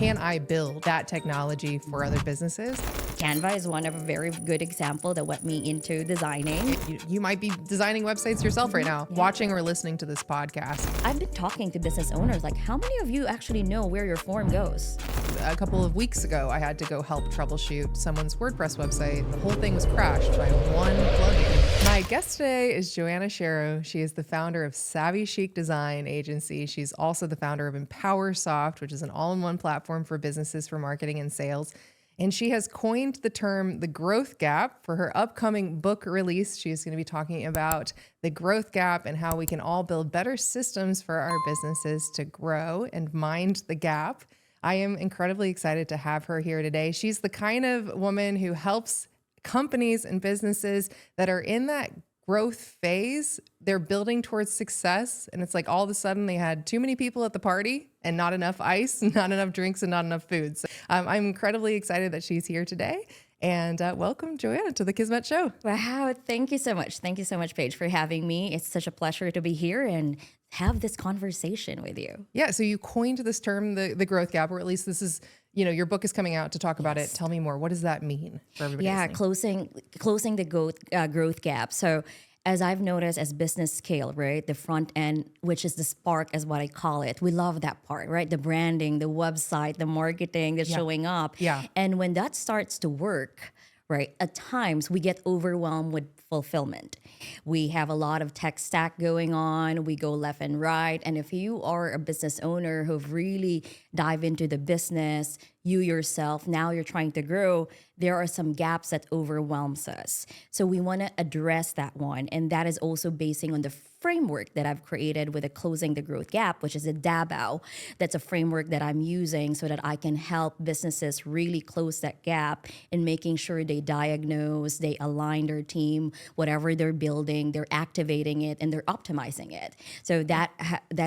can I build that technology for other businesses? Canva is one of a very good example that went me into designing. You might be designing websites yourself right now, watching or listening to this podcast. I've been talking to business owners, like, how many of you actually know where your form goes? A couple of weeks ago, I had to go help troubleshoot someone's WordPress website. The whole thing was crashed by one plugin. My guest today is Joanna Sherrow. She is the founder of Savvy Chic Design Agency. She's also the founder of EmpowerSoft, which is an all-in-one platform for businesses for marketing and sales. And she has coined the term the growth gap for her upcoming book release. She's going to be talking about the growth gap and how we can all build better systems for our businesses to grow and mind the gap. I am incredibly excited to have her here today. She's the kind of woman who helps companies and businesses that are in that growth phase. They're building towards success. And it's like all of a sudden they had too many people at the party and not enough ice, not enough drinks, and not enough food. So I'm incredibly excited that she's here today. And welcome, Joanna, to the Kismet Show. Wow, thank you so much. Thank you so much, Paige, for having me. It's such a pleasure to be here and have this conversation with you. Yeah, so you coined this term, the growth gap, or at least this is, your book is coming out to talk about it. Tell me more. What does that mean for everybody? Yeah, listening? closing the growth gap. So as I've noticed as business scale, right, the front end, which is the spark is what I call it. We love that part, right? The branding, the website, the marketing, the showing up. Yeah. And when that starts to work, right, at times we get overwhelmed with fulfillment. We have a lot of tech stack going on. We go left and right. And if you are a business owner who've really dive into the business, you yourself, now you're trying to grow, there are some gaps that overwhelms us. So we want to address that one. And that is also basing on the framework that I've created with a closing the growth gap, which is a DABO. That's a framework that I'm using so that I can help businesses really close that gap in making sure they diagnose, they align their team, whatever they're building, they're activating it and they're optimizing it. So that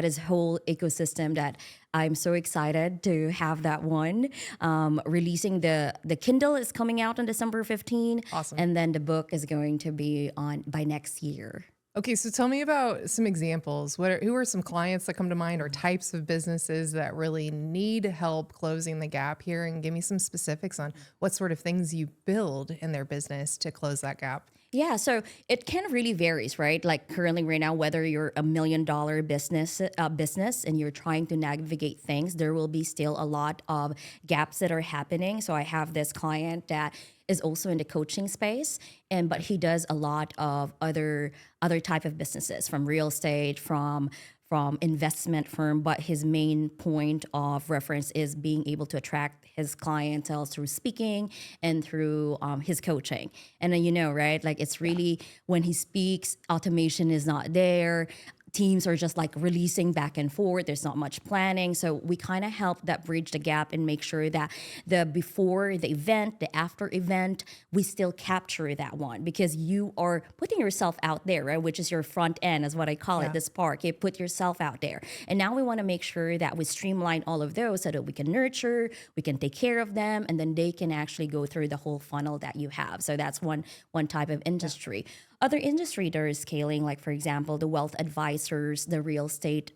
is whole ecosystem that I'm so excited to have that one. Releasing the Kindle is coming out on December 15. Awesome. And then the book is going to be on by next year. Okay, so tell me about some examples. Who are some clients that come to mind or types of businesses that really need help closing the gap here? And give me some specifics on what sort of things you build in their business to close that gap. Yeah, so it kind of really varies, right? Like currently right now, whether you're $1 million business and you're trying to navigate things, there will be still a lot of gaps that are happening. So I have this client that is also in the coaching space, but he does a lot of other type of businesses, from real estate, from investment firm, but his main point of reference is being able to attract his clientele through speaking and through his coaching. And then, right, like it's really when he speaks, automation is not there. Teams are just like releasing back and forth. There's not much planning. So we kind of help that bridge the gap and make sure that the before the event, the after event, we still capture that one because you are putting yourself out there, right? Which is your front end, is what I call it, the spark. You put yourself out there. And now we want to make sure that we streamline all of those so that we can nurture, we can take care of them, and then they can actually go through the whole funnel that you have. So that's one type of industry. Other industry that are scaling, like for example, the wealth advisors, the real estate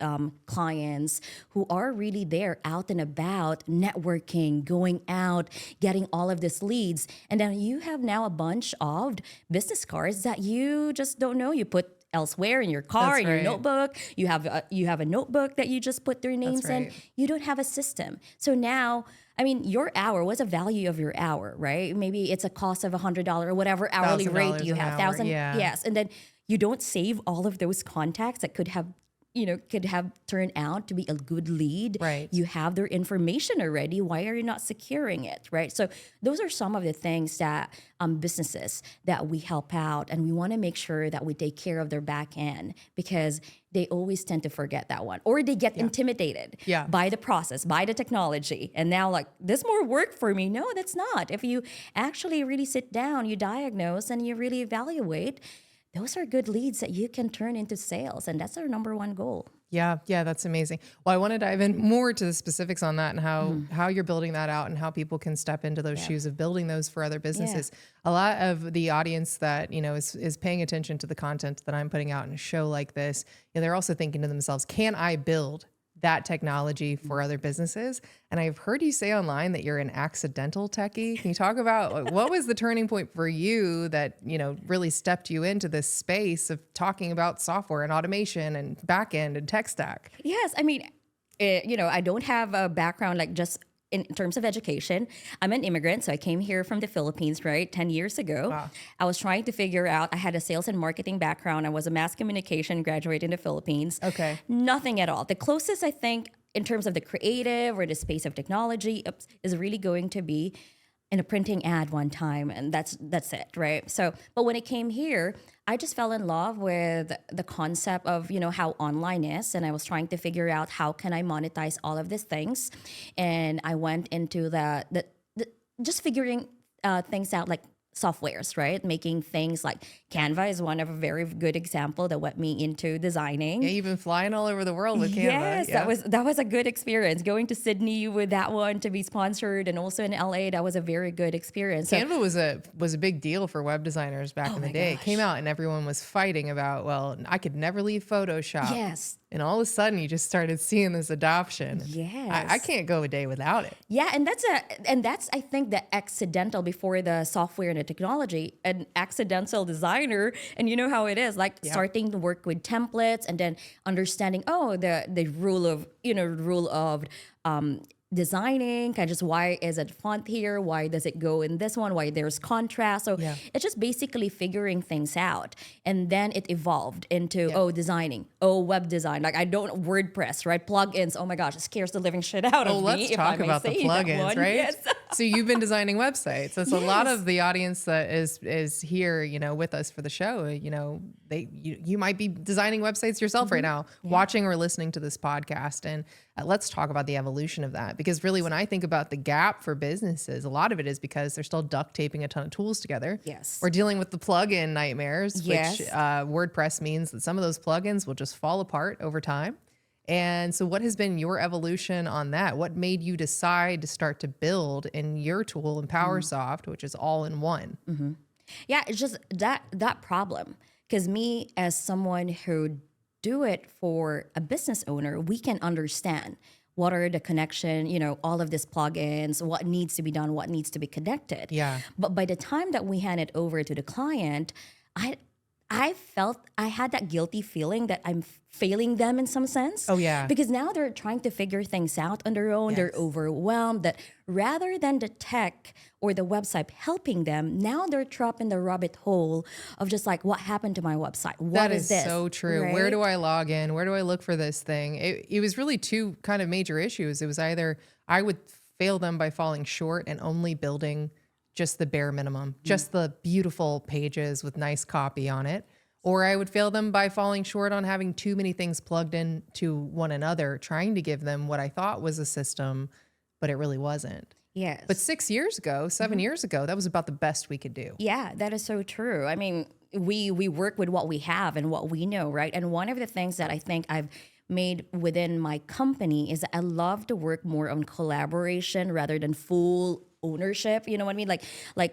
clients who are really there out and about, networking, going out, getting all of these leads. And then you have now a bunch of business cards that you just don't know. You put elsewhere in your car, in your notebook. You have a notebook that you just put their names in. You don't have a system. So now, your hour, what's the value of your hour, right? Maybe it's a cost of $100 or whatever hourly rate you have. $1,000, yes. And then you don't save all of those contacts that could have turned out to be a good lead. Right. You have their information already. Why are you not securing it, right? So those are some of the things that businesses that we help out, and we want to make sure that we take care of their back end because they always tend to forget that one, or they get intimidated by the process, by the technology. And now like, this more work for me. No, that's not. If you actually really sit down, you diagnose and you really evaluate, those are good leads that you can turn into sales. And that's our number one goal. Yeah, that's amazing. Well, I want to dive in more to the specifics on that and how you're building that out and how people can step into those shoes of building those for other businesses. A lot of the audience that, is paying attention to the content that I'm putting out in a show like this, they're also thinking to themselves, can I build that technology for other businesses. And I've heard you say online that you're an accidental techie. Can you talk about what was the turning point for you that, really stepped you into this space of talking about software and automation and backend and tech stack? Yes, I mean, I don't have a background like just in terms of education. I'm an immigrant, so I came here from the Philippines, right, 10 years ago. Wow. I was trying to figure out, I had a sales and marketing background. I was a mass communication graduate in the Philippines. Okay. Nothing at all. The closest, I think, in terms of the creative or the space of technology is really going to be in a printing ad one time, and that's it, right? So, but when it came here, I just fell in love with the concept of how online is, and I was trying to figure out how can I monetize all of these things, and I went into the just figuring things out, like softwares, right? Making things like Canva is one of a very good example that went me into designing. Yeah, you've been flying all over the world with Canva. Yes, Yeah. that was a good experience. Going to Sydney with that one to be sponsored, and also in LA, that was a very good experience. So, Canva was a big deal for web designers back in the my day. It gosh. came out and everyone was fighting about, well, I could never leave Photoshop. yes, And all of a sudden you just started seeing this adoption. Yes. I can't go a day without it. yeah, and that's I think the accidental before the software and the technology, an accidental designer, and you know how it is, like starting to work with templates and then understanding the rule of designing, kind of just why is it font here, why does it go in this one, why there's contrast. So it's just basically figuring things out, and then it evolved into designing, web design. Like I don't WordPress, right? Plugins. Oh my gosh, it scares the living shit out of me. Let's if I talk may about the say that plugins, one. right? Yes. So you've been designing websites. That's a lot Yes. of the audience that is here, with us for the show. You might be designing websites yourself right now, watching or listening to this podcast. And let's talk about the evolution of that, because really when I think about the gap for businesses, a lot of it is because they're still duct taping a ton of tools together. Yes. We're dealing with the plugin nightmares, Yes. which WordPress means that some of those plugins will just fall apart over time. And so what has been your evolution on that? What made you decide to start to build in your tool in PowerSoft, which is all in one? Yeah, it's just that problem. Because me, as someone who do it for a business owner, we can understand what are the connection, all of these plugins, what needs to be done, what needs to be connected. Yeah. But by the time that we hand it over to the client, I felt I had that guilty feeling that I'm failing them in some sense. Oh, yeah. Because now they're trying to figure things out on their own. Yes. They're overwhelmed, that rather than the tech or the website helping them, now they're trapped in the rabbit hole of just like, what happened to my website? What That is is this? so true. Right? Where do I log in? Where do I look for this thing? It was really two kind of major issues. It was either I would fail them by falling short and only building just the bare minimum, just the beautiful pages with nice copy on it. Or I would fail them by falling short on having too many things plugged in to one another, trying to give them what I thought was a system, but it really wasn't. Yes. But 6 years ago, 7 years ago, that was about the best we could do. Yeah, that is so true. I mean, we work with what we have and what we know, right? And one of the things that I think I've made within my company is that I love to work more on collaboration rather than full ownership. You know what I mean? Like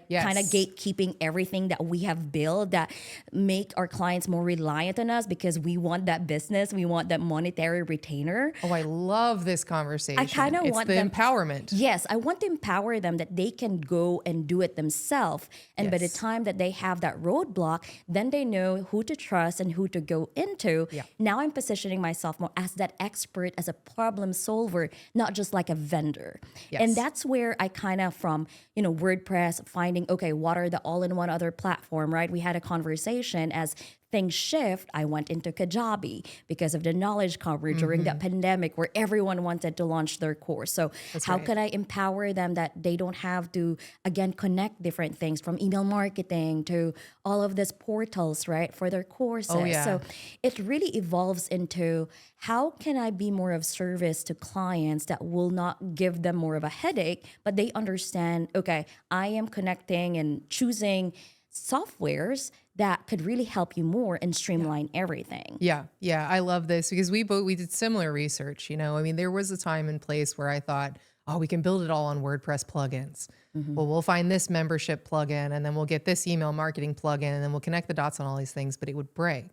Yes. kind of gatekeeping everything that we have built that make our clients more reliant on us because we want that business, we want that monetary retainer. Oh, I love this conversation. I kinda It's want the them- empowerment. Yes, I want to empower them that they can go and do it themselves. And by the Yes. time that they have that roadblock, then they know who to trust and who to go into. Yeah. Now I'm positioning myself more as that expert, as a problem solver, not just like a vendor. Yes. And that's where I kind of from, WordPress, finding, okay, what are the all-in-one other platform, right? We had a conversation as things shift. I went into Kajabi because of the knowledge coverage during that pandemic where everyone wanted to launch their course. So how right. can I empower them that they don't have to, again, connect different things from email marketing to all of these portals, right, for their courses. Oh, yeah. So it really evolves into how can I be more of service to clients that will not give them more of a headache, but they understand, okay, I am connecting and choosing softwares that could really help you more and streamline everything. Yeah. I love this because we did similar research. I mean, there was a time and place where I thought, oh, we can build it all on WordPress plugins. Well, we'll find this membership plugin and then we'll get this email marketing plugin and then we'll connect the dots on all these things, but it would break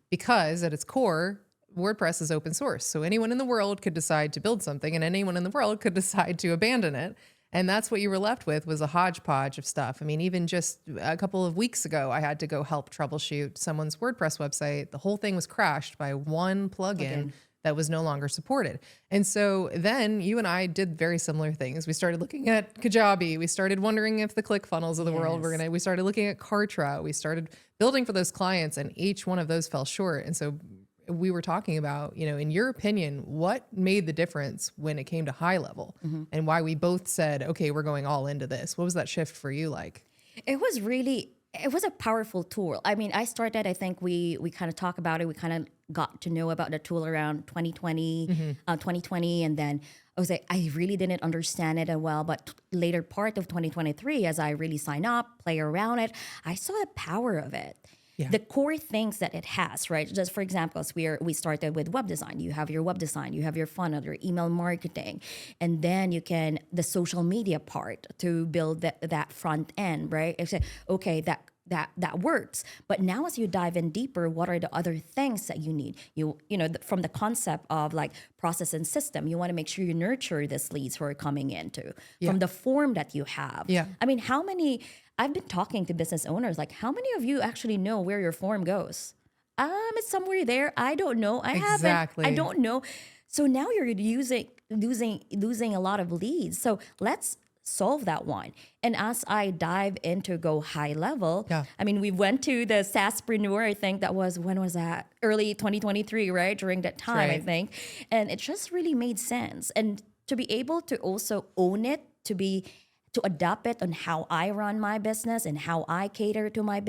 because at its core, WordPress is open source. So anyone in the world could decide to build something and anyone in the world could decide to abandon it. And that's what you were left with, was a hodgepodge of stuff. I mean, even just a couple of weeks ago, I had to go help troubleshoot someone's WordPress website. The whole thing was crashed by one plugin that was no longer supported. And so then you and I did very similar things. We started looking at Kajabi. We started wondering if the ClickFunnels of the world were we started looking at Kartra. We started building for those clients, and each one of those fell short. And so we were talking about, in your opinion, what made the difference when it came to HighLevel, and why we both said, okay, we're going all into this. What was that shift for you like? It was a powerful tool. I mean, I think we kind of talk about it. We kind of got to know about the tool around 2020, and then I was like, I really didn't understand it well. But later part of 2023, as I really sign up, play around it, I saw the power of it. Yeah. The core things that it has, right? Just for example, as we started with web design. You have your web design, you have your funnel, your email marketing, and then you can the social media part to build that front end, right? It's like, okay, that works. But now as you dive in deeper, what are the other things that you need? From the concept of like process and system, you want to make sure you nurture these leads who are coming into from the form that you have. Yeah. I mean, I've been talking to business owners, like how many of you actually know where your form goes? It's somewhere there. I don't know. Exactly. I don't know. So now you're losing a lot of leads. So let's solve that one. And as I dive into go HighLevel, I mean, we went to the SaaSpreneur, I think that was, when was that? Early 2023, right? During that time, I think. And it just really made sense. And to be able to also own it, to adapt it on how I run my business and how I cater to my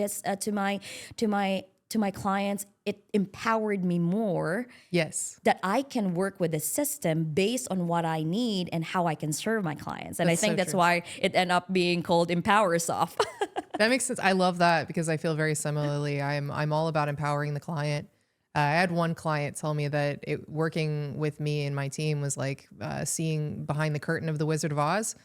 to my clients, it empowered me more. Yes. That I can work with the system based on what I need and how I can serve my clients. And I think that's why it ended up being called EmpowerSoft. That makes sense. I love that because I feel very similarly. I'm all about empowering the client. I had one client tell me that working with me and my team was like seeing behind the curtain of the Wizard of Oz.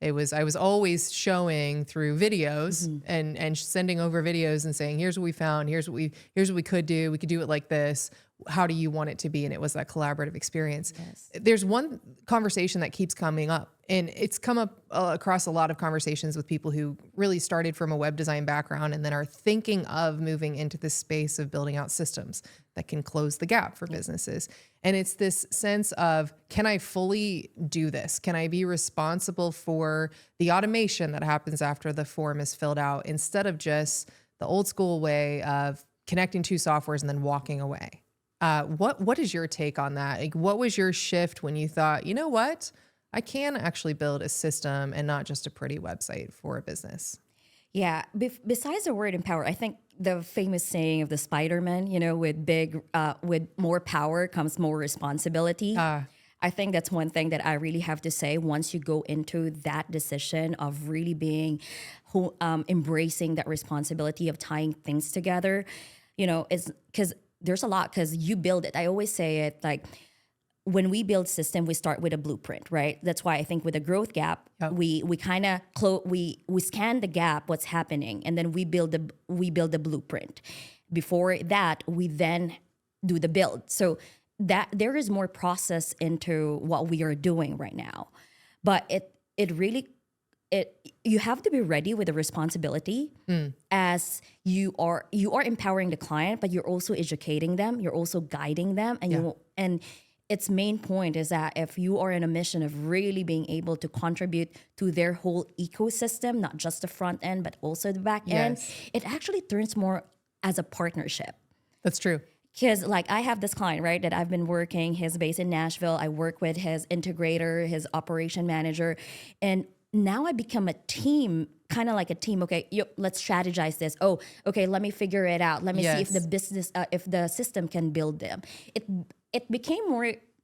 I was always showing through videos and sending over videos and saying, here's what we found. Here's what we could do. We could do it like this. How do you want it to be? And it was that collaborative experience. Yes. There's one conversation that keeps coming up, and it's come up across a lot of conversations with people who really started from a web design background and then are thinking of moving into this space of building out systems that can close the gap for businesses. And it's this sense of, can I fully do this? Can I be responsible for the automation that happens after the form is filled out, instead of just the old school way of connecting two softwares and then walking away? What is your take on that? Like, what was your shift when you thought, you know what, I can actually build a system and not just a pretty website for a business? Yeah. Besides the word empower, I think the famous saying of the Spider-Man, with more power comes more responsibility. I think that's one thing that I really have to say. Once you go into that decision of really embracing that responsibility of tying things together, it's because there's a lot, because you build it. I always say it like, when we build system, we start with a blueprint, right? That's why I think with a growth gap, we kind of we scan the gap, what's happening, and then we build the blueprint. Before that, we then do the build. So that there is more process into what we are doing right now, but you have to be ready with the responsibility as you are empowering the client, but you're also educating them, you're also guiding them, and its main point is that if you are in a mission of really being able to contribute to their whole ecosystem, not just the front end, but also the back end, it actually turns more as a partnership. That's true. Because like I have this client, right, that I've been working, he's based in Nashville. I work with his integrator, his operation manager, and now I become a team, kind of like a team. Okay, let's strategize this. Oh, okay, let me figure it out. Let me see if the business, if the system can build them. It became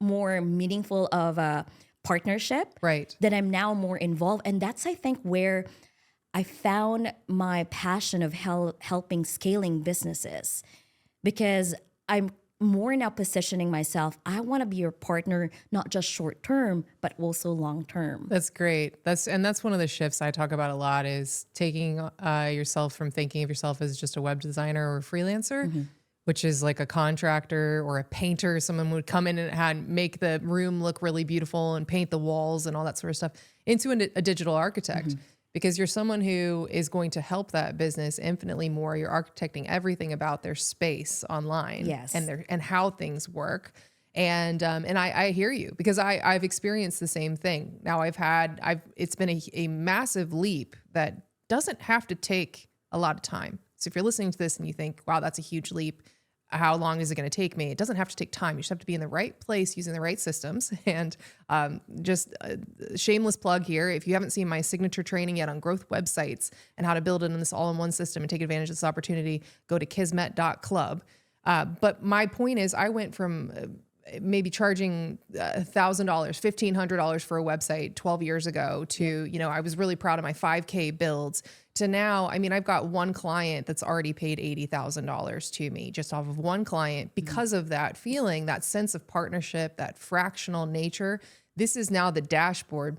more meaningful of a partnership. Right. That I'm now more involved, and that's I think where I found my passion of helping scaling businesses, because I'm more now positioning myself. I want to be your partner, not just short term, but also long term. That's great. That's one of the shifts I talk about a lot, is taking yourself from thinking of yourself as just a web designer or a freelancer, which is like a contractor or a painter. Someone would come in and make the room look really beautiful and paint the walls and all that sort of stuff, into a digital architect. Because you're someone who is going to help that business infinitely more. You're architecting everything about their space online, Yes. and how things work. And I hear you, because I've experienced the same thing. Now it's been a massive leap that doesn't have to take a lot of time. So if you're listening to this and you think, wow, that's a huge leap, how long is it going to take me? It doesn't have to take time. You just have to be in the right place using the right systems. And just a shameless plug here. If you haven't seen my signature training yet on growth websites and how to build it in this all-in-one system and take advantage of this opportunity, go to kismet.club. But my point is, I went from maybe charging $1,000, $1,500 for a website 12 years ago to, I was really proud of my 5K builds, to now, I mean, I've got one client that's already paid $80,000 to me just off of one client because of that feeling, that sense of partnership, that fractional nature. This is now the dashboard.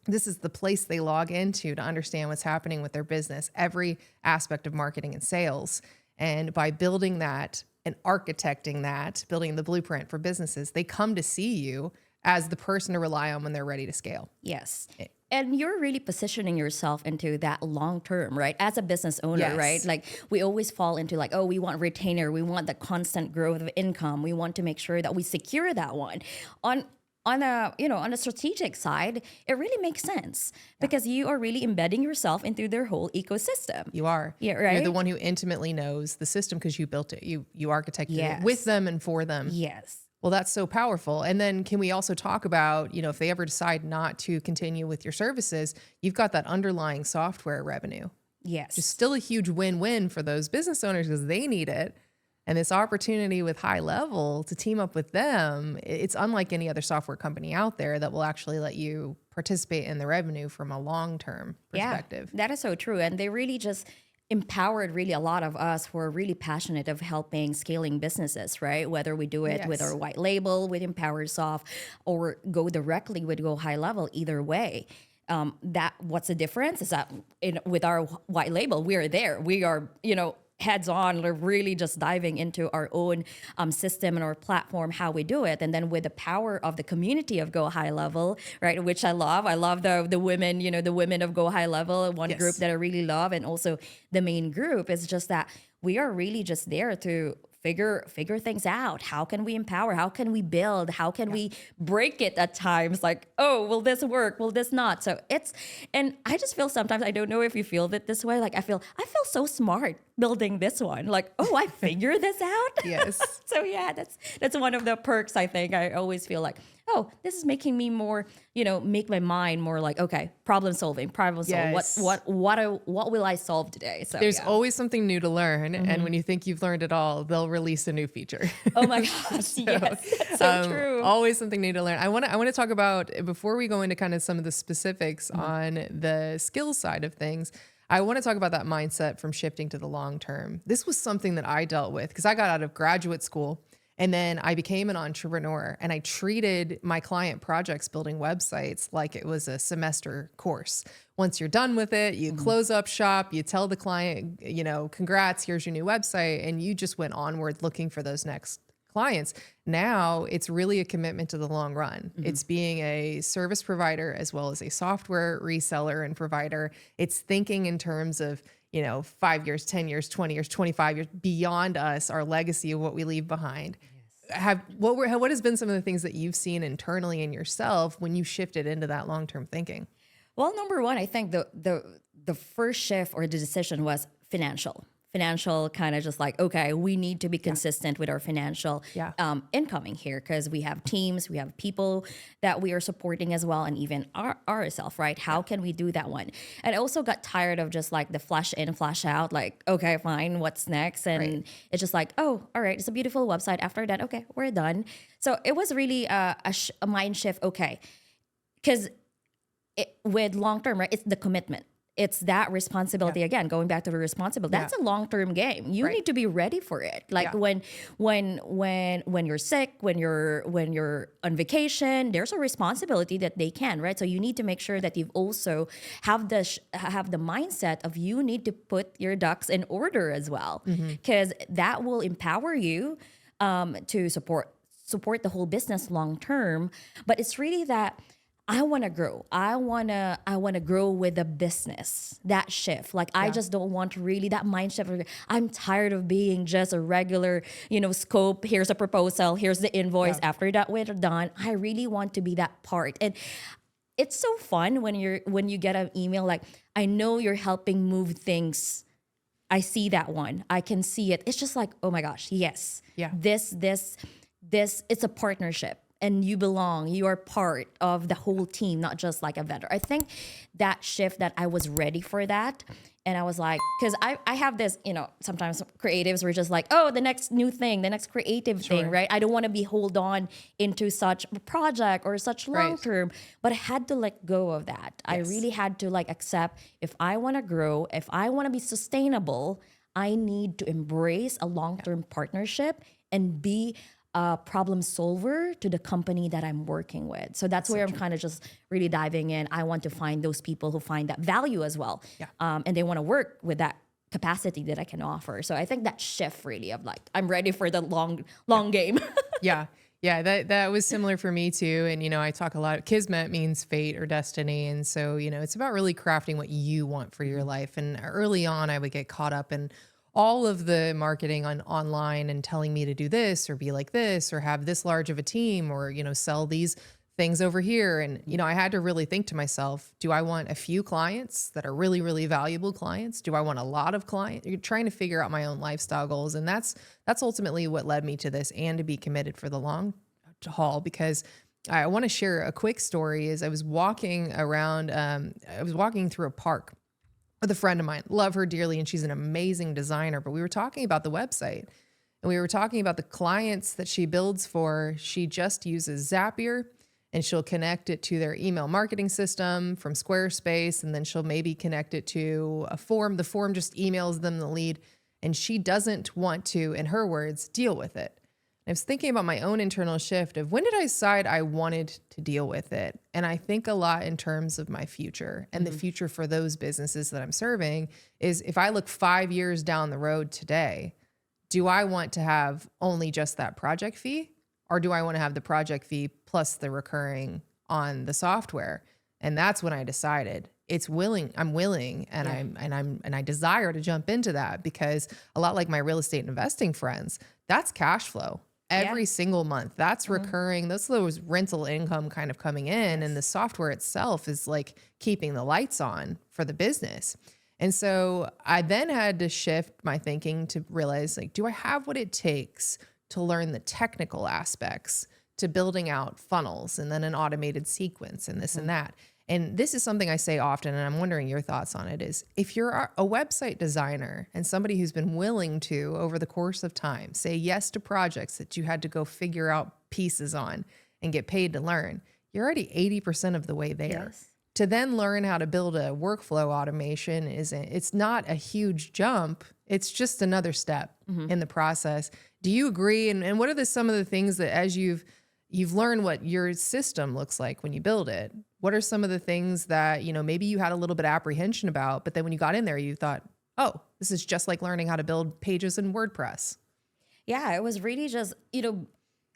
This is the place they log into to understand what's happening with their business, every aspect of marketing and sales. And by building that and architecting that, building the blueprint for businesses, they come to see you as the person to rely on when they're ready to scale. Yes. And you're really positioning yourself into that long term, right? As a business owner, Yes. right? Like we always fall into like, oh, we want retainer, we want the constant growth of income, we want to make sure that we secure that one. On a strategic side, it really makes sense because you are really embedding yourself into their whole ecosystem. You are. Yeah, right. You're the one who intimately knows the system because you built it. You architected Yes. it with them and for them. Yes. Well, that's so powerful. And then can we also talk about, if they ever decide not to continue with your services, you've got that underlying software revenue. Yes. Just still a huge win-win for those business owners because they need it. And this opportunity with HighLevel to team up with them, it's unlike any other software company out there that will actually let you participate in the revenue from a long-term perspective. Yeah, that is so true. And they really just empowered really a lot of us who are really passionate of helping scaling businesses, right? Whether we do it with Yes. our white label, with EmpowerSoft, or go directly with Go HighLevel, either way. What's the difference is that with our white label, we are there. We are, heads on, we're really just diving into our own system and our platform, how we do it. And then with the power of the community of Go HighLevel, right, which I love the women, the women of Go HighLevel, one Yes. group that I really love, and also the main group is just that we are really just there to figure things out. How can we empower? How can we build? How can we break it at times? Like, oh, will this work? Will this not? So and I just feel sometimes, I don't know if you feel it this way. Like I feel so smart building this one. Like, oh, I figured this out. Yes. So yeah, that's one of the perks. I think I always feel like, oh, this is making me more, make my mind more like, okay, problem solving. Yes. What will I solve today? So There's yeah. always something new to learn. And when you think you've learned it all, they'll release a new feature. Oh my gosh, yes, that's so true. Always something new to learn. I want to talk about, before we go into kind of some of the specifics on the skills side of things, I want to talk about that mindset from shifting to the long term. This was something that I dealt with because I got out of graduate school and then I became an entrepreneur, and I treated my client projects building websites like it was a semester course. Once you're done with it, you close up shop, you tell the client, congrats, here's your new website. And you just went onward looking for those next clients. Now it's really a commitment to the long run. It's being a service provider as well as a software reseller and provider. It's thinking in terms of, 5 years, 10 years, 20 years, 25 years beyond us, our legacy of what we leave behind. What has been some of the things that you've seen internally in yourself when you shifted into that long-term thinking? Well, number one, I think the first shift or the decision was financial kind of just like, okay, we need to be consistent with our financial incoming here because we have teams, we have people that we are supporting as well, and even ourselves, right? How can we do that one? And I also got tired of just like the flash in, flash out, like, okay, fine, what's next? And it's just like, oh, all right, it's a beautiful website. After that, okay, we're done. So it was really a mind shift, okay, because with long term, right, it's the commitment. it's that responsibility again, going back to the responsibility. That's a long-term game. You need to be ready for it. Like when you're sick, when you're on vacation, there's a responsibility that they can, right? So you need to make sure that you've also have the mindset of you need to put your ducks in order as well, because that will empower you to support the whole business long term. But it's really that I want to grow. I want to grow with the business. That shift. Like I just don't want really that mind shift. I'm tired of being just a regular, scope. Here's a proposal. Here's the invoice. After that we're done. I really want to be that part. And it's so fun when you get an email like, I know you're helping move things. I see that one. I can see it. It's just like, oh my gosh, yes. Yeah. This, it's a partnership. And you belong, you are part of the whole team, not just like a vendor. I think that shift that I was ready for that. And I was like, because I have this, sometimes creatives were just like, oh, the next new thing, the next creative thing, right? I don't want to be hold on into such a project or such long term, but I had to let go of that. I really had to accept if I want to grow, if I want to be sustainable, I need to embrace a long-term partnership and be a problem solver to the company that I'm working with. So that's where I'm kind of just really diving in. I want to find those people who find that value as well. And they want to work with that capacity that I can offer. So I think that shift really of I'm ready for the long game. Yeah, that was similar for me too. And, I talk a lot, Kismet means fate or destiny. And so, it's about really crafting what you want for your life. And early on, I would get caught up in all of the marketing online and telling me to do this or be like this or have this large of a team or, sell these things over here. And, I had to really think to myself, do I want a few clients that are really, really valuable clients? Do I want a lot of clients? You're trying to figure out my own lifestyle goals. And that's ultimately what led me to this and to be committed for the long haul, because I want to share a quick story. As I was walking around, I was walking through a park with a friend of mine, love her dearly, and she's an amazing designer. But we were talking about the website and we were talking about the clients that she builds for. She just uses Zapier and she'll connect it to their email marketing system from Squarespace. And then she'll maybe connect it to a form. The form just emails them the lead, and she doesn't want to, in her words, deal with it. I was thinking about my own internal shift of when did I decide I wanted to deal with it? And I think a lot in terms of my future and the future for those businesses that I'm serving is if I look 5 years down the road today, do I want to have only just that project fee, or do I want to have the project fee plus the recurring on the software? And that's when I decided I'm willing and I desire to jump into that, because a lot like my real estate investing friends, that's cash flow. Every single month, that's recurring. That's those rental income kind of coming in, and the software itself is like keeping the lights on for the business. And so I then had to shift my thinking to realize, do I have what it takes to learn the technical aspects to building out funnels and then an automated sequence and this and that. And this is something I say often, and I'm wondering your thoughts on it, is if you're a website designer and somebody who's been willing to, over the course of time, say yes to projects that you had to go figure out pieces on and get paid to learn, you're already 80% of the way there. Yes. To then learn how to build a workflow automation it's not a huge jump. It's just another step in the process. Do you agree? And what are some of the things that as you've learned what your system looks like when you build it, what are some of the things that, maybe you had a little bit of apprehension about, but then when you got in there, you thought, oh, this is just like learning how to build pages in WordPress? Yeah, it was really just, it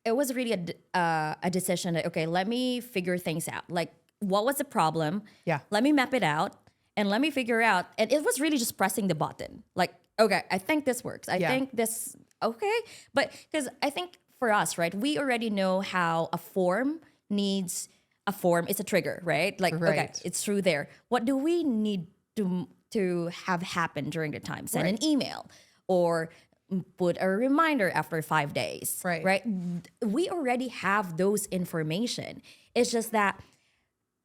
was really a decision that, okay, let me figure things out. Like, what was the problem? Yeah. Let me map it out and let me figure out. And it was really just pressing the button. Like, okay, I think this works. I think this, okay. But because I think for us, right, we already know how a form needs a form. It's a trigger, right? Like, okay, it's through there. What do we need to have happen during the time? Send an email or put a reminder after 5 days, right? We already have those information. It's just that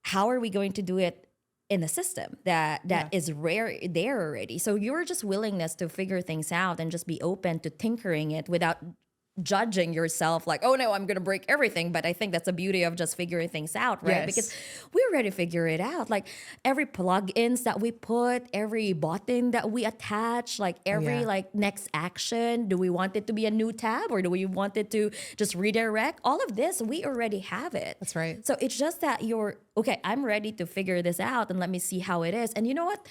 how are we going to do it in the system that is rare there already? So your just willingness to figure things out and just be open to tinkering it without judging yourself like, oh no, I'm gonna break everything. But I think that's the beauty of just figuring things out, right? Yes. Because we already figure it out. Like every plugins that we put, every button that we attach, like every yeah. like next action. Do we want it to be a new tab or do we want it to just redirect? All of this, we already have it. That's right. So it's just that you're okay, I'm ready to figure this out and let me see how it is. And you know what?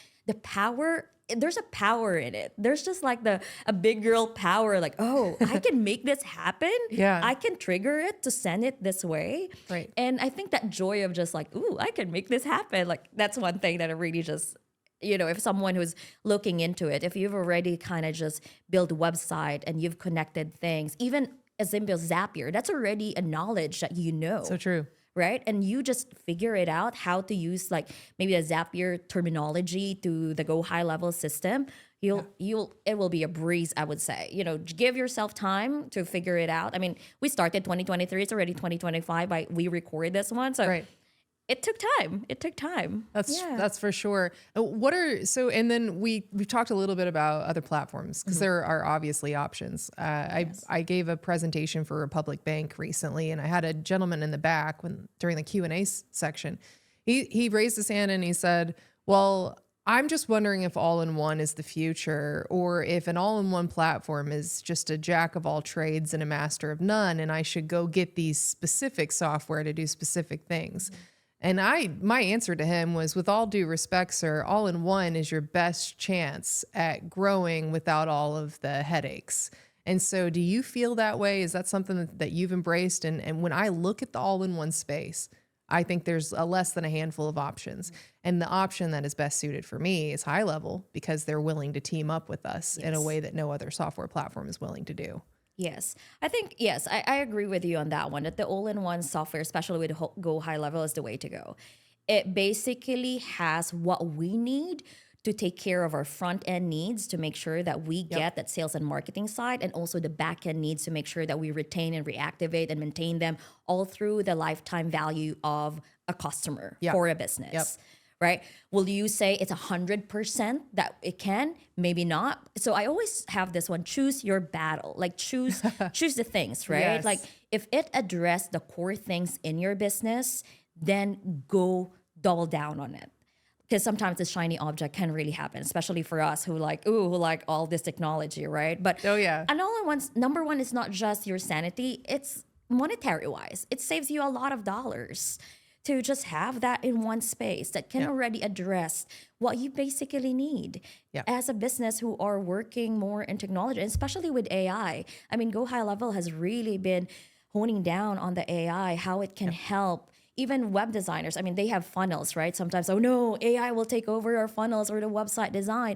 There's a power in it. There's just like a big girl power, like, oh, I can make this happen. Yeah. I can trigger it to send it this way. Right. And I think that joy of just like, ooh, I can make this happen. Like that's one thing that I really just, if someone who's looking into it, if you've already kind of just built a website and you've connected things, even as simple as Zapier, that's already a knowledge that you know. So true. Right? And you just figure it out how to use like maybe a Zapier terminology to the Go HighLevel system. It will be a breeze, I would say. Give yourself time to figure it out. I mean, we started 2023, it's already 2025 we record this one. So Right. it took time. That's for sure. And then we've talked a little bit about other platforms because there are obviously options. I gave a presentation for a public bank recently, and I had a gentleman in the back during the Q&A section. He raised his hand and he said, "Well, I'm just wondering if all-in-one is the future, or if an all-in-one platform is just a jack of all trades and a master of none, and I should go get these specific software to do specific things." And my answer to him was, with all due respect, sir, all-in-one is your best chance at growing without all of the headaches. And so do you feel that way? Is that something that you've embraced? And when I look at the all-in-one space, I think there's less than a handful of options. And the option that is best suited for me is HighLevel, because they're willing to team up with us in a way that no other software platform is willing to do. Yes. I think, yes, I agree with you on that one, that the all-in-one software, especially with Go HighLevel, is the way to go. It basically has what we need to take care of our front end needs to make sure that we get that sales and marketing side, and also the back end needs to make sure that we retain and reactivate and maintain them all through the lifetime value of a customer for a business. Right? Will you say it's 100% that it can? Maybe not. So I always have this one: choose your battle. Like choose the things, right? Yes. Like if it addressed the core things in your business, then go double down on it. Because sometimes this shiny object can really happen, especially for us who like all this technology, right? But and all-in-one's number one is not just your sanity; it's monetary wise. It saves you a lot of dollars to just have that in one space that can already address what you basically need as a business who are working more in technology, especially with AI. I mean, Go HighLevel has really been honing down on the AI, how it can help even web designers. I mean, they have funnels, right? Sometimes, oh no, AI will take over our funnels or the website design.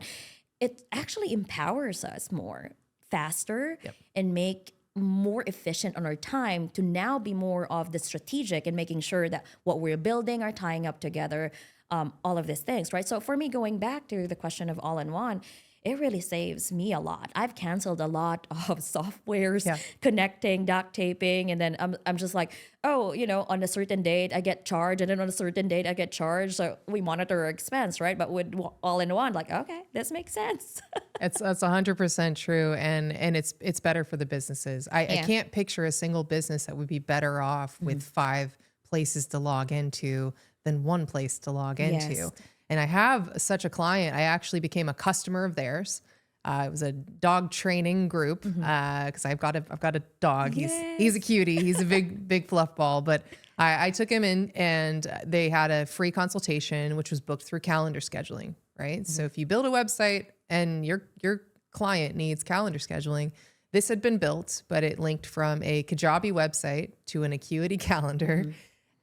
It actually empowers us more faster and make more efficient on our time to now be more of the strategic and making sure that what we're building are tying up together, all of these things, right? So for me, going back to the question of all-in-one, it really saves me a lot. I've canceled a lot of softwares, connecting, duct taping, and then I'm just like, oh, on a certain date I get charged, and then on a certain date I get charged. So we monitor our expense, right? But with all-in-one, like, okay, this makes sense. That's 100% true, and it's better for the businesses. I can't picture a single business that would be better off with 5 places to log into than one place to log into. Yes. And I have such a client. I actually became a customer of theirs. It was a dog training group because I've got a dog. He's a cutie. He's a big fluff ball. But I took him in, and they had a free consultation, which was booked through calendar scheduling. Right. So if you build a website and your client needs calendar scheduling, this had been built, but it linked from a Kajabi website to an Acuity calendar.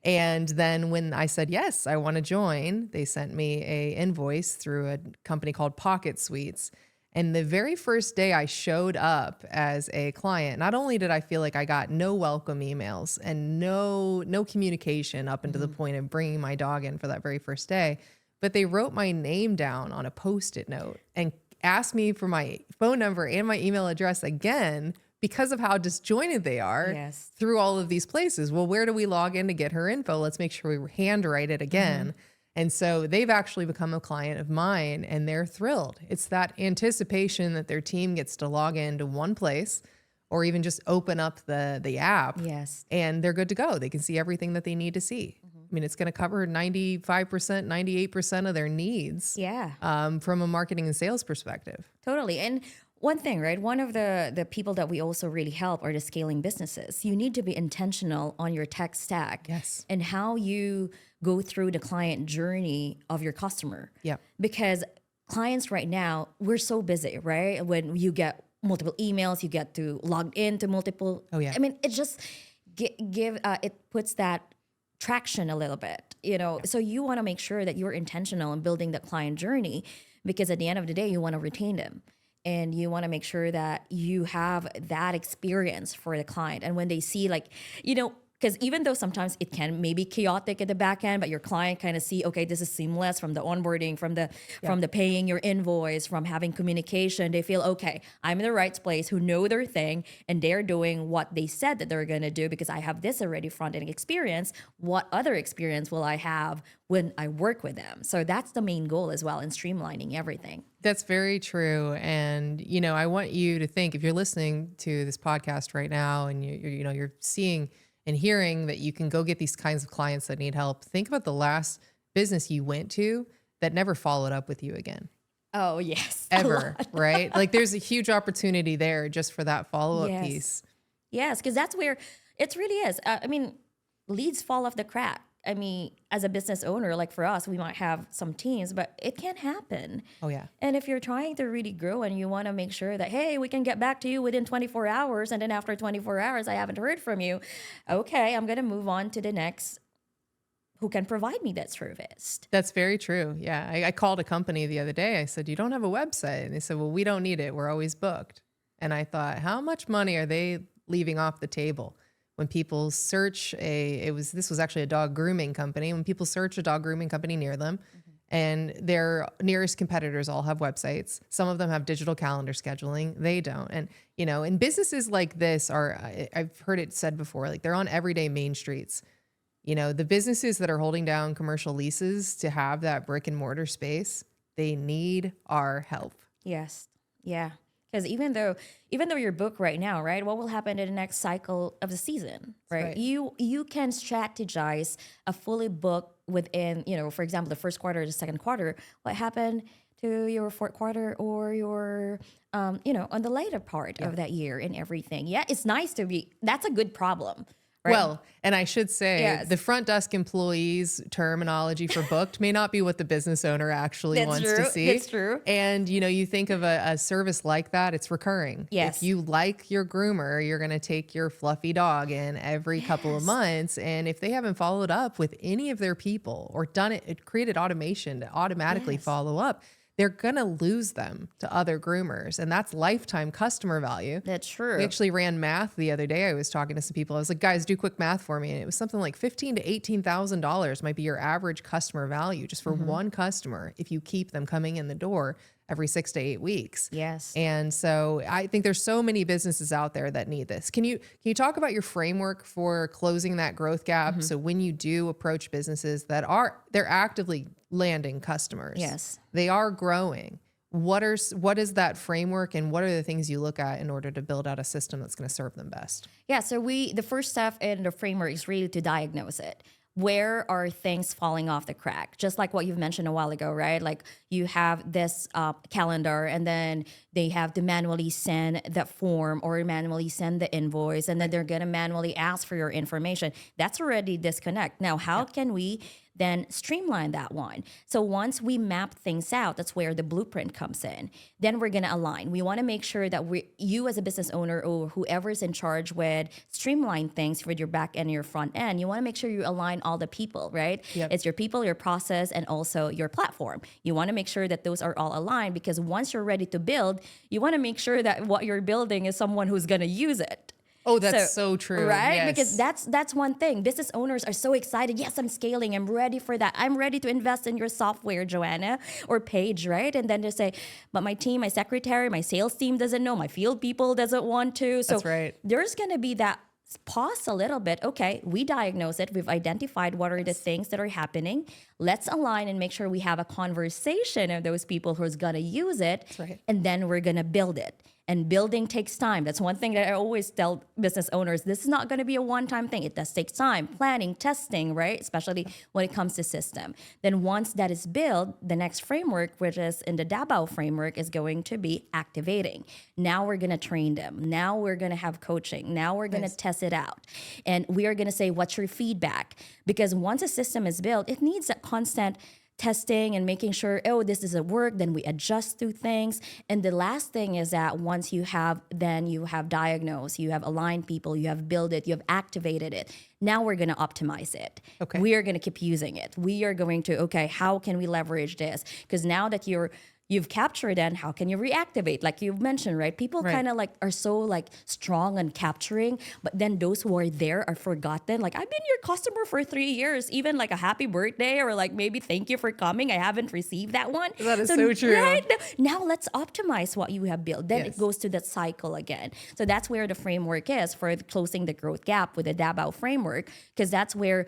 And then when I said, yes, I want to join, they sent me a invoice through a company called Pocket Suites. And the very first day I showed up as a client, not only did I feel like I got no welcome emails and no communication up until the point of bringing my dog in for that very first day, but they wrote my name down on a Post-it note and asked me for my phone number and my email address again, because of how disjointed they are through all of these places. Well, where do we log in to get her info? Let's make sure we handwrite it again. And so they've actually become a client of mine, and they're thrilled. It's that anticipation that their team gets to log into one place or even just open up the app Yes. and they're good to go. They can see everything that they need to see. I mean, it's going to cover 95%, 98% of their needs Yeah. from a marketing and sales perspective. Totally. And one thing, right? One of the people that we also really help are the scaling businesses. You need to be intentional on your tech stack Yes. and how you go through the client journey of your customer. Yep. Because clients right now, we're so busy, right? When you get multiple emails, you get to log into multiple. Oh, yeah. I mean, it just it puts that traction a little bit, So you want to make sure that you're intentional in building the client journey, because at the end of the day, you want to retain them. And you want to make sure that you have that experience for the client. And when they see, like, because even though sometimes it can maybe chaotic at the back end, but your client kind of see, okay, this is seamless from the onboarding, from the paying your invoice, from having communication. They feel, okay, I'm in the right place, who know their thing, and they're doing what they said that they're going to do because I have this already front-end experience. What other experience will I have when I work with them? So that's the main goal as well in streamlining everything. That's very true. And, I want you to think, if you're listening to this podcast right now and you're seeing and hearing that you can go get these kinds of clients that need help, think about the last business you went to that never followed up with you again. Oh, yes. Ever, right? Like there's a huge opportunity there just for that follow-up Yes. piece. Yes, because that's where it really is. I mean, leads fall off the crack. I mean, as a business owner, like for us, we might have some teams, but it can happen. Oh, yeah. And if you're trying to really grow and you want to make sure that, hey, we can get back to you within 24 hours, and then after 24 hours, I haven't heard from you. Okay, I'm going to move on to the next who can provide me that service. That's very true. Yeah. I called a company the other day. I said, you don't have a website. And they said, well, we don't need it. We're always booked. And I thought, how much money are they leaving off the table? When people search this was actually a dog grooming company. When people search a dog grooming company near them, and their nearest competitors all have websites. Some of them have digital calendar scheduling. They don't. And, and businesses like this I've heard it said before, like they're on everyday main streets. The businesses that are holding down commercial leases to have that brick and mortar space, they need our help. Yes. Yeah. Because even though you're booked right now, right? What will happen in the next cycle of the season, right? You can strategize a fully booked within, for example, the first quarter or the second quarter. What happened to your fourth quarter or your, on the later part of that year and everything? Yeah, it's nice to be. That's a good problem. Right? Well, and I should say Yes. the front desk employees terminology for booked may not be what the business owner actually wants to see. That's true. And, you think of a service like that, it's recurring. Yes. If you like your groomer, you're going to take your fluffy dog in every couple of months. And if they haven't followed up with any of their people or created automation to automatically follow up, they're going to lose them to other groomers. And that's lifetime customer value. That's true. We actually ran math the other day. I was talking to some people. I was like, guys, do quick math for me. And it was something like $15,000 to $18,000 might be your average customer value just for one customer if you keep them coming in the door every 6 to 8 weeks. Yes. And so I think there's so many businesses out there that need this. Can you talk about your framework for closing that growth gap? So when you do approach businesses they're actively landing customers. Yes. They are growing. What is that framework, and what are the things you look at in order to build out a system that's going to serve them best? Yeah. So the first step in the framework is really to diagnose it. Where are things falling off the crack? Just like what you've mentioned a while ago, right? Like you have this calendar, and then they have to manually send that form or manually send the invoice, and then they're going to manually ask for your information. That's already disconnect. Now, how can we then streamline that one? So once we map things out, that's where the blueprint comes in. Then we're going to align. We want to make sure that you as a business owner or whoever's in charge with streamline things with your back end and your front end, you want to make sure you align all the people, right? Yep. It's your people, your process, and also your platform. You want to make sure that those are all aligned, because once you're ready to build, you want to make sure that what you're building is someone who's going to use it. Oh, that's so true. Right? Yes. Because that's one thing. Business owners are so excited. Yes, I'm scaling. I'm ready for that. I'm ready to invest in your software, Joanna or Paige, right? And then they say, but my team, my secretary, my sales team doesn't know. My field people doesn't want to. So That's right. there's going to be that pause a little bit. Okay, we diagnose it. We've identified what are the things that are happening. let's align and make sure we have a conversation of those people who's going to use it. That's right. And then we're going to build it. And building takes time. That's one thing that I always tell business owners. This is not going to be a one-time thing. It does take time, planning, testing, right? Especially when it comes to system. Then once that is built, the next framework, which is in the DABO framework, is going to be activating. Now we're going to train them. Now we're going to have coaching. Now we're going to test it out. And we are going to say, what's your feedback? Because once a system is built, it needs a constant testing and making sure, oh, this doesn't work, then we adjust through things. And the last thing is that once you have diagnosed, you have aligned people, you have built it, you have activated it. Now we're going to optimize it. Okay. We are going to keep using it. We are going to, okay, how can we leverage this? Because now that you've captured it, how can you reactivate? Like you've mentioned, right? People kind of like are so like strong on capturing, but then those who are there are forgotten. Like, I've been your customer for 3 years, even like a happy birthday or like maybe thank you for coming. I haven't received that one. That is so true. Right? Now let's optimize what you have built. Then it goes to that cycle again. So that's where the framework is for closing the growth gap with the DABO framework, because that's where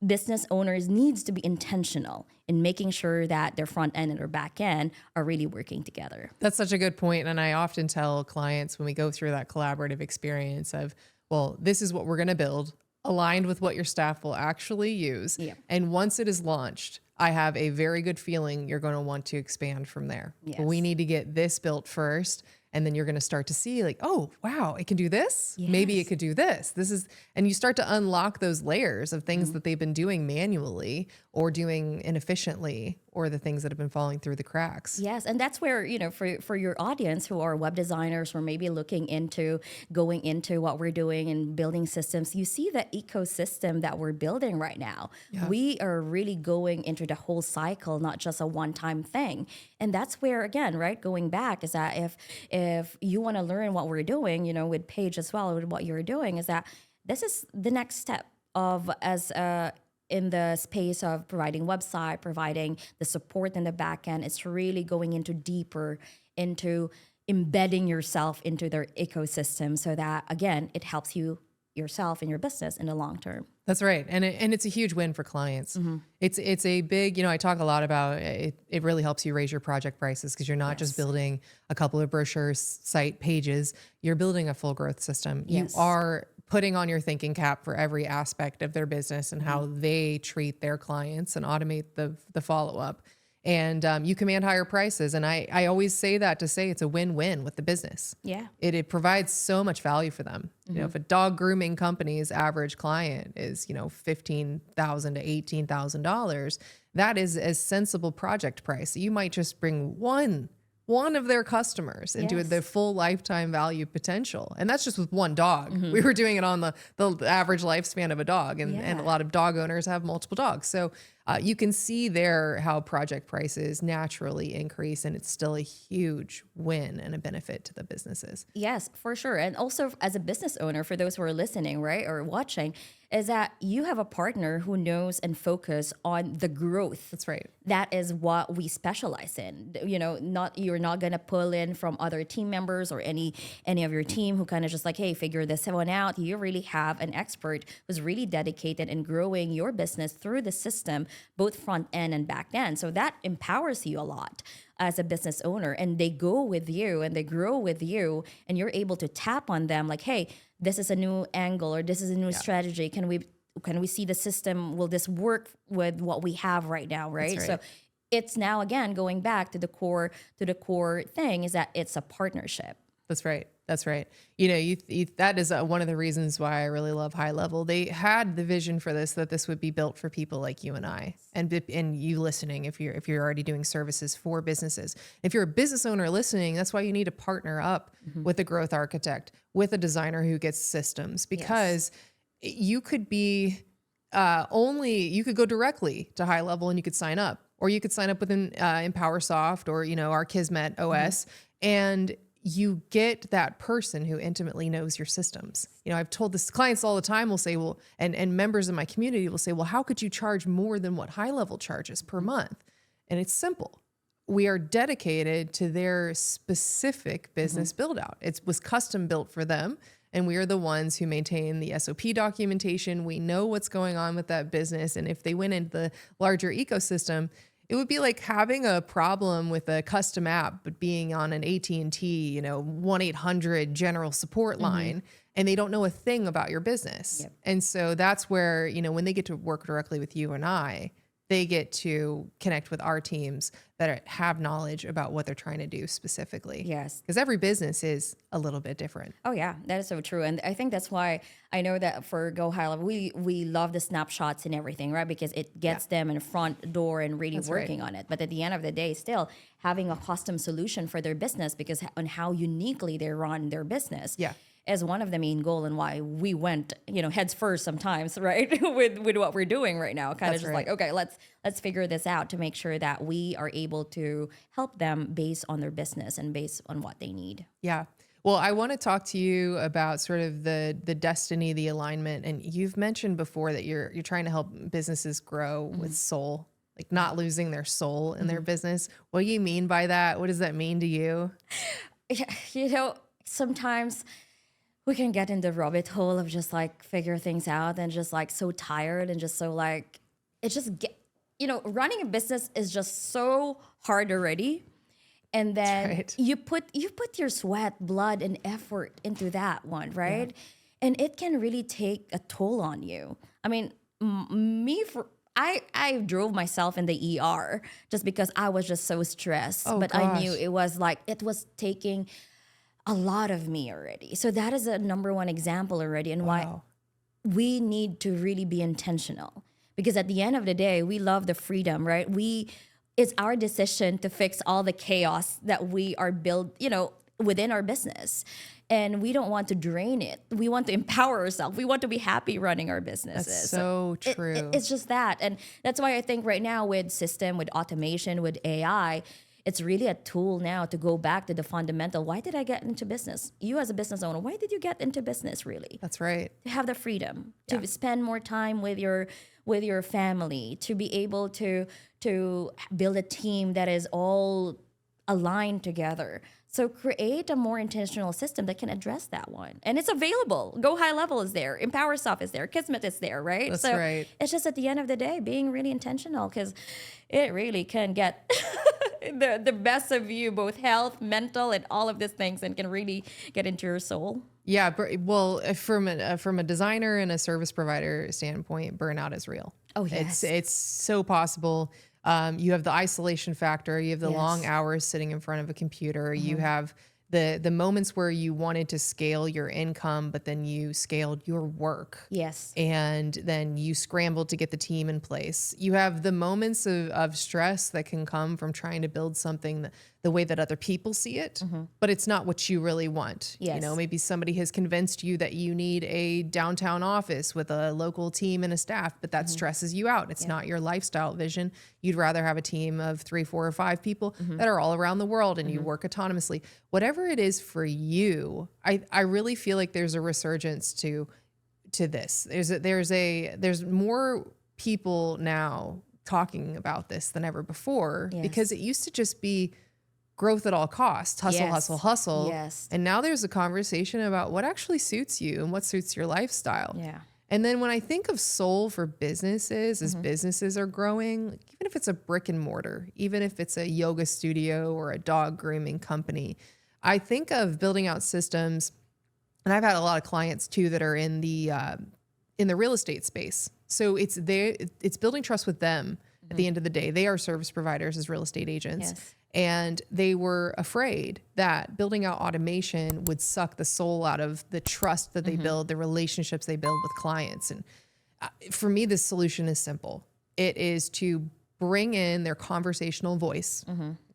business owners needs to be intentional in making sure that their front end and their back end are really working together. That's such a good point. And I often tell clients when we go through that collaborative experience of, well, this is what we're going to build, aligned with what your staff will actually use. Yeah. And once it is launched, I have a very good feeling you're going to want to expand from there. Yes. But we need to get this built first. And then you're going to start to see like, oh, wow, it can do this. Yes. Maybe it could do this. And you start to unlock those layers of things that they've been doing manually or doing inefficiently, or the things that have been falling through the cracks. Yes, and that's where, for your audience who are web designers or maybe looking into going into what we're doing and building systems, you see the ecosystem that we're building right now. Yeah. We are really going into the whole cycle, not just a one-time thing. And that's where, again, right, going back is that if you want to learn what we're doing, with Paige as well, with what you're doing, is that this is the next step of in the space of providing website, providing the support in the back end. It's really going into deeper into embedding yourself into their ecosystem so that, again, it helps you yourself and your business in the long term. That's right. And it's a huge win for clients. Mm-hmm. It's a big, I talk a lot about it. It really helps you raise your project prices because you're not just building a couple of brochures, site pages. You're building a full growth system. Yes. You are putting on your thinking cap for every aspect of their business and how they treat their clients and automate the follow-up. And you command higher prices. And I always say that to say it's a win-win with the business. Yeah. It provides so much value for them. Mm-hmm. If a dog grooming company's average client is, $15,000 to $18,000, that is a sensible project price. You might just bring one of their customers into the full lifetime value potential. And that's just with one dog. Mm-hmm. We were doing it on the average lifespan of a dog. And a lot of dog owners have multiple dogs. So you can see there how project prices naturally increase, and it's still a huge win and a benefit to the businesses. Yes, for sure. And also as a business owner, for those who are listening, right, or watching, is that you have a partner who knows and focus on the growth. That's right. That is what we specialize in. You're not going to pull in from other team members or any of your team who kind of just like, hey, figure this one out. You really have an expert who's really dedicated in growing your business through the system, both front end and back end. So that empowers you a lot as a business owner, and they go with you and they grow with you, and you're able to tap on them like, hey, this is a new angle or this is a new strategy. Can we see the system? Will this work with what we have right now? Right. So it's now, again, going back to the core thing is that it's a partnership. That's right. That's right. That is one of the reasons why I really love HighLevel. They had the vision for this, that this would be built for people like you and I, and you listening. If you're already doing services for businesses, if you're a business owner listening, that's why you need to partner up with a growth architect, with a designer who gets systems, because you could be you could go directly to HighLevel and you could sign up, or you could sign up with EmpowerSoft or our Kismet OS, and you get that person who intimately knows your systems. I've told this clients all the time will say, well, and members of my community will say, well, how could you charge more than what HighLevel charges per month? And it's simple. We are dedicated to their specific business build out. It was custom built for them. and we are the ones who maintain the SOP documentation. We know what's going on with that business. And if they went into the larger ecosystem, it would be like having a problem with a custom app, but being on an AT&T, 1-800 general support line, and they don't know a thing about your business. Yep. And so that's where, when they get to work directly with you and I, they get to connect with our teams that have knowledge about what they're trying to do specifically. Yes. Because every business is a little bit different. Oh yeah, that is so true. And I think that's why I know that for Go High Level, we love the snapshots and everything, right? Because it gets them in front door and really working on it. But at the end of the day, still having a custom solution for their business because on how uniquely they run their business. As one of the main goal and why we went, heads first sometimes, right? with what we're doing right now. Kind of just like, okay, let's figure this out to make sure that we are able to help them based on their business and based on what they need. Yeah. Well, I want to talk to you about sort of the destiny, the alignment. And you've mentioned before that you're trying to help businesses grow with soul, like not losing their soul in their business. What do you mean by that? What does that mean to you? Sometimes we can get in the rabbit hole of just like figure things out and just like so tired and just so like it just get running a business is just so hard already, and then you put your sweat, blood, and effort into that one, right? And it can really take a toll on you. I mean, I drove myself in the ER just because I was just so stressed, but I knew it was taking a lot of me already. So that is a number one example already, and why we need to really be intentional. Because at the end of the day, we love the freedom, right? It's our decision to fix all the chaos that we are built, within our business. And we don't want to drain it. We want to empower ourselves. We want to be happy running our businesses. That's so true. It's just that. And that's why I think right now with system, with automation, with AI, it's really a tool now to go back to the fundamental. Why did I get into business? You as a business owner, why did you get into business really? That's right. To have the freedom, to spend more time with your family, to be able to build a team that is all aligned together. So create a more intentional system that can address that one. And it's available. Go High Level is there. Empower Soft is there. Kismet is there, right? That's so right. It's just at the end of the day, being really intentional, because it really can get the best of you, both health, mental, and all of these things, and can really get into your soul. Yeah. Well, from a designer and a service provider standpoint, burnout is real. Oh, yes. It's so possible. You have the isolation factor. You have the long hours sitting in front of a computer. You have the moments where you wanted to scale your income, but then you scaled your work. Yes. And then you scrambled to get the team in place. You have the moments of stress that can come from trying to build something the way that other people see it, but it's not what you really want. Yes. Maybe somebody has convinced you that you need a downtown office with a local team and a staff, but that stresses you out. It's not your lifestyle vision. You'd rather have a team of 3, 4, or 5 people that are all around the world and you work autonomously. Whatever it is for you, I really feel like there's a resurgence to this. There's more people now talking about this than ever before, because it used to just be growth at all costs, hustle. Yes. And now there's a conversation about what actually suits you and what suits your lifestyle. Yeah. And then when I think of soul for businesses, as businesses are growing, like even if it's a brick and mortar, even if it's a yoga studio or a dog grooming company, I think of building out systems. And I've had a lot of clients too that are in the real estate space. So it's building trust with them. At the end of the day, they are service providers as real estate agents. Yes. And they were afraid that building out automation would suck the soul out of the trust that they build, the relationships they build with clients. And for me, this solution is simple. It is to bring in their conversational voice.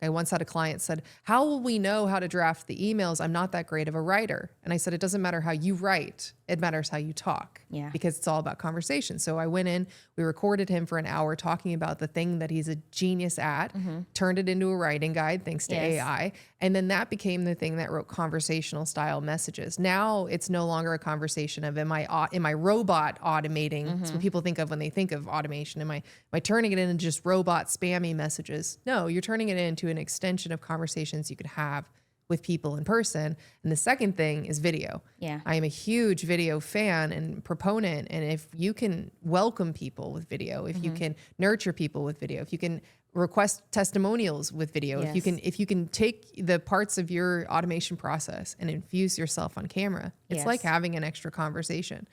I once had a client said, how will we know how to draft the emails? I'm not that great of a writer. And I said, it doesn't matter how you write. It matters how you talk, because it's all about conversation. So I went in, we recorded him for an hour talking about the thing that he's a genius at, turned it into a writing guide thanks to AI. And then that became the thing that wrote conversational style messages. Now it's no longer a conversation of, am I robot automating? That's what people think of when they think of automation. Am I turning it into just robot spammy messages? No, you're turning it into an extension of conversations you could have with people in person. And the second thing is video. Yeah. I am a huge video fan and proponent. And if you can welcome people with video, if you can nurture people with video, if you can request testimonials with video, Yes. if you can take the parts of your automation process and infuse yourself on camera, it's Yes. like having an extra conversation.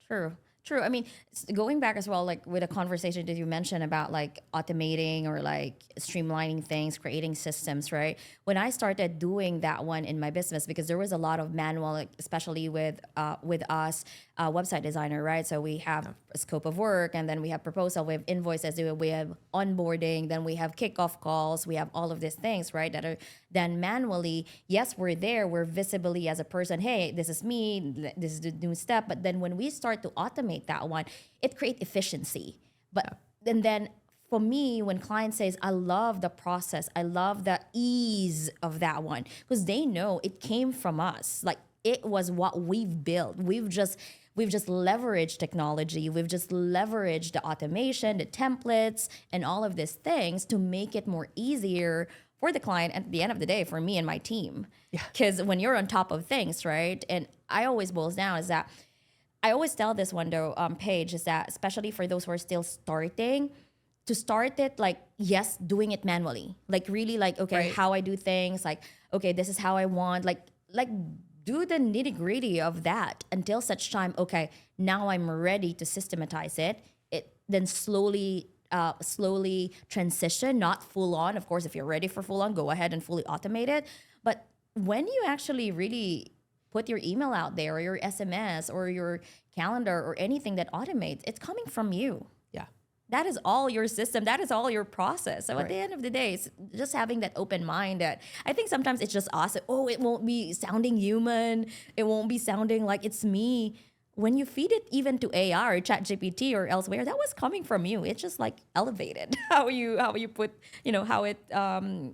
True. True. I mean, going back as well, like with a conversation that you mentioned about like automating or like streamlining things, creating systems, right? When I started doing that one in my business, because there was a lot of manual, like, especially with us, website designer, right? So we have a scope of work, and then we have proposal, we have invoices, we have onboarding, then we have kickoff calls, we have all of these things, right? That are then manually, yes, we're there, we're visibly as a person, hey, this is me, this is the new step. But then when we start to automate that one, it creates efficiency. But and then for me, when client says, I love the process, I love the ease of that one, because they know it came from us. Like it was what we've built. We've just leveraged technology. We've just leveraged the automation, the templates, and all of these things to make it more easier for the client at the end of the day, for me and my team. Because when you're on top of things, right? And I always boils down is that I always tell this one though, Paige, is that especially for those who are still starting, to start it like, yes, doing it manually. Like really like, okay, Right. how I do things, like, okay, this is how I want, like do the nitty gritty of that until such time, okay, now I'm ready to systematize it. Then slowly transition, not full on. Of course, if you're ready for full on, go ahead and fully automate it. But when you actually really put your email out there or your SMS or your calendar or anything that automates, it's coming from you. Yeah. That is all your system. That is all your process. So Right. at the end of the day, it's just having that open mind that I think sometimes it's just us. Oh, it won't be sounding human. It won't be sounding like it's me. When you feed it even to AI or ChatGPT or elsewhere, that was coming from you. It's just like elevated how you put, how it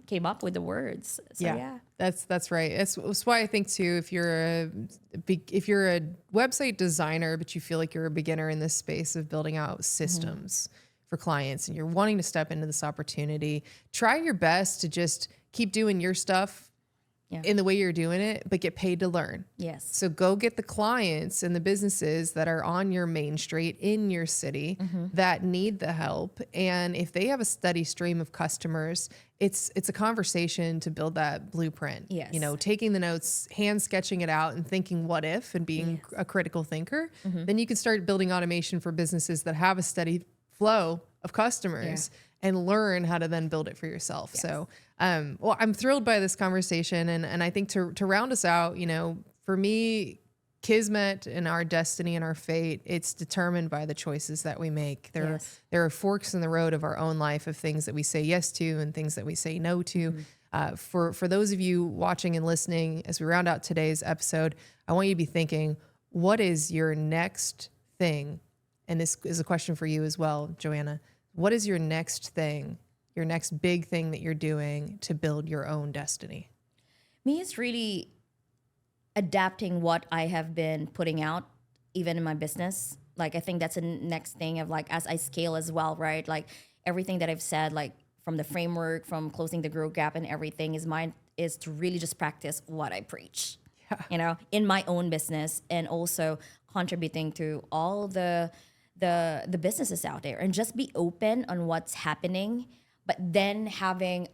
came up with the words. So yeah. That's right. It's why I think too, if you're a website designer, but you feel like you're a beginner in this space of building out systems for clients and you're wanting to step into this opportunity, try your best to just keep doing your stuff in the way you're doing it, but get paid to learn. Yes. So go get the clients and the businesses that are on your main street in your city that need the help. And if they have a steady stream of customers, it's a conversation to build that blueprint. Yes. Taking the notes, hand sketching it out and thinking what if and being a critical thinker. Then you can start building automation for businesses that have a steady flow of customers and learn how to then build it for yourself. Yes. So, well, I'm thrilled by this conversation. And I think to round us out, for me, Kismet and our destiny and our fate, it's determined by the choices that we make. There are forks in the road of our own life of things that we say yes to and things that we say no to. For those of you watching and listening, as we round out today's episode, I want you to be thinking, what is your next thing? And this is a question for you as well, Joanna. What is your next thing, your next big thing that you're doing to build your own destiny? Me, it's really adapting what I have been putting out, even in my business. Like, I think that's the next thing of like, as I scale as well, right? Like everything that I've said, like from the framework, from closing the growth gap and everything is to really just practice what I preach, in my own business, and also contributing to all the businesses out there, and just be open on what's happening, but then having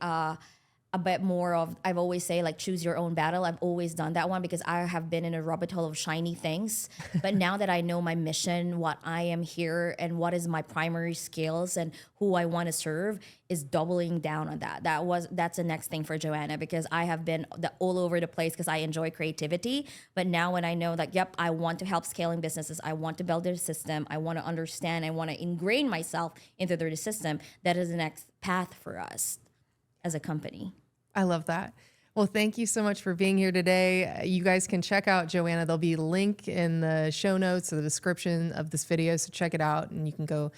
a bit more of, I've always say like choose your own battle. I've always done that one because I have been in a rabbit hole of shiny things. But now that I know my mission, what I am here and what is my primary skills and who I want to serve, is doubling down on that. That's the next thing for Joanna, because I have been all over the place because I enjoy creativity. But now when I know that, yep, I want to help scaling businesses, I want to build their system, I want to understand, I want to ingrain myself into their system, that is the next path for us as a company. I love that. Well, thank you so much for being here today. You guys can check out Joanna. There'll be a link in the show notes or the description of this video. So check it out and you can go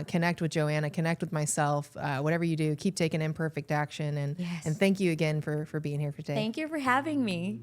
connect with Joanna, connect with myself, whatever you do, keep taking imperfect action. And thank you again for being here for today. Thank you for having me.